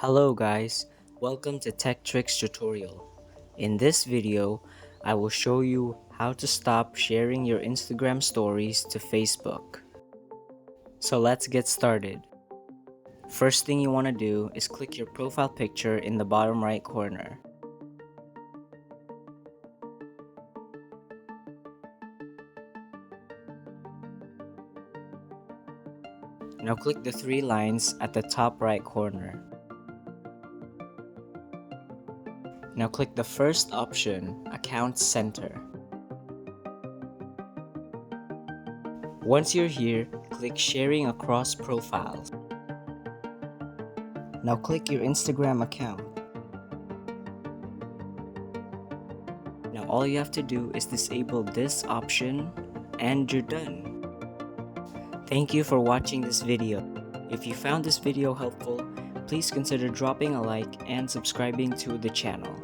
Hello guys, welcome to Tech Tricks tutorial. In this video, I will show you how to stop sharing your Instagram stories to Facebook. So let's get started. First thing you want to do is click your profile picture in the bottom right corner. Now click the three lines at the top right corner. Now click the first option, Account Center. Once you're here, click Sharing Across Profiles. Now click your Instagram account. Now all you have to do is disable this option and you're done. Thank you for watching this video. If you found this video helpful, please consider dropping a like and subscribing to the channel.